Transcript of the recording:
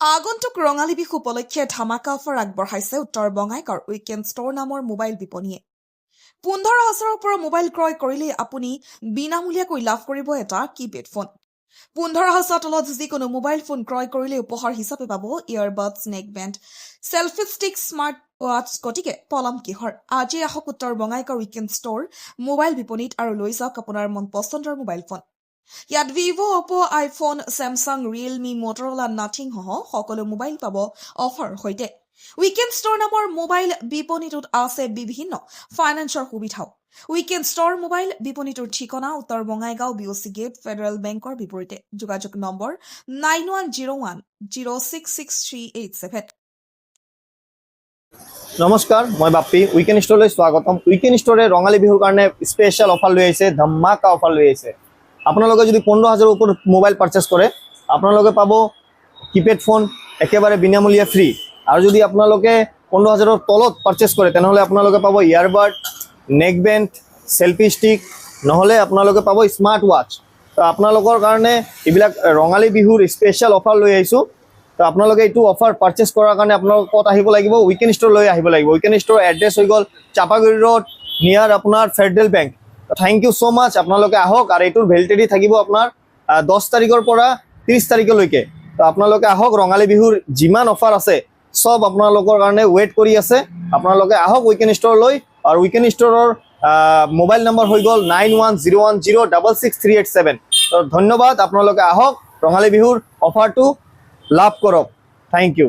আগন্তুক ৰঙালী বিহু উপলক্ষে ধামাকা অফাৰ আগবঢ়াইছে উত্তৰ বঙাইগাঁৱৰ উইকেণ্ড ষ্ট'ৰ নামৰ মোবাইল বিপণীয়ে। 15,000ৰ পৰা মোবাইল ক্ৰয় কৰিলে আপুনি বিনামূলীয়াকৈ লাভ কৰিব এটা কিপেড ফোন। 15,000 তলত যিকোনো মোবাইল ফোন ক্ৰয় কৰিলে উপহাৰ হিচাপে পাব ইয়াৰবাডছ, নেকবেণ্ড, চেলফি ষ্টিক, স্মাৰ্ট ৱাটছ। গতিকে পলম কিহৰ? আজি আহক উত্তৰ বঙাইগাঁৱৰ উইকেণ্ড ষ্ট'ৰ মোবাইল বিপণীত আৰু লৈ যাওক আপোনাৰ মন পচন্দৰ মোবাইল ফোন। ইয়াত ভিভো, অপো, iPhone, Samsung, Realme, Motorola, nothing সহ সকলো মোবাইল পাব অফাৰৰ সৈতে। উইকেণ্ড ষ্ট'ৰ নামৰ মোবাইল বিপণীটোত আছে বিভিন্ন ফাইনেন্সৰ সুবিধাও। উইকেণ্ড ষ্ট'ৰ মোবাইল বিপণীটোৰ ঠিকনা উত্তৰ বঙাইগাঁও BOC গেট, ফেডাৰেল বেংকৰ বিপৰীতে। যোগাযোগ নম্বৰ 9101066387। নমস্কাৰ, মই বাপ্পী। উইকেণ্ড ষ্ট'ৰলৈ স্বাগতম। উইকেণ্ড ষ্ট'ৰে ৰঙালী বিহুৰ কাৰণে স্পেচিয়েল অফাৰ লৈ আহিছে, ধামাকা অফাৰ লৈ আহিছে। আপোনালোকে যদি 15,000ৰ ওপৰত মোবাইল পাৰচেছ কৰে, আপোনালোকে পাব কিপেড ফোন একেবাৰে বিনামূলীয়া ফ্ৰী। আৰু যদি আপোনালোকে 15,000ৰ তলত পাৰচেছ কৰে, তেনেহ'লে আপোনালোকে পাব ইয়াৰবাড, নেকবেণ্ড, চেলফি ষ্টিক, নহ'লে আপোনালোকে পাব স্মাৰ্ট ৱাটছ। তো আপোনালোকৰ কাৰণে এইবিলাক ৰঙালী বিহুৰ স্পেচিয়েল অফাৰ লৈ আহিছোঁ। তো আপোনালোকে এইটো অফাৰ পাৰচেছ কৰাৰ কাৰণে আপোনালোকে ক'ত আহিব লাগিব? উইকেণ্ড ষ্ট'ৰলৈ আহিব লাগিব। উইকেণ্ড ষ্ট'ৰ এড্ৰেছ হৈ গ'ল চাপাগুৰি ৰোড, নিয়াৰ আপোনাৰ Federal Bank. Thank you so' much. আপোনালোকে আহক, আৰু এইটোৰ ভেলিডিটি থাকিব আপোনাৰ 10 তাৰিখৰ পৰা 30 তাৰিখলৈকে। তো আপোনালোকে আহক, ৰঙালী বিহুৰ যিমান অফাৰ আছে চব আপোনালোকৰ কাৰণে ৱেইট কৰি আছে। আপোনালোকে আহক উইকেণ্ড ষ্ট'ৰলৈ। আৰু উইকেণ্ড ষ্ট'ৰৰ মোবাইল নম্বৰ হৈ গ'ল 9101066387। তো ধন্যবাদ। আপোনালোকে আহক, ৰঙালী বিহুৰ অফাৰটো লাভ কৰক। Thank U.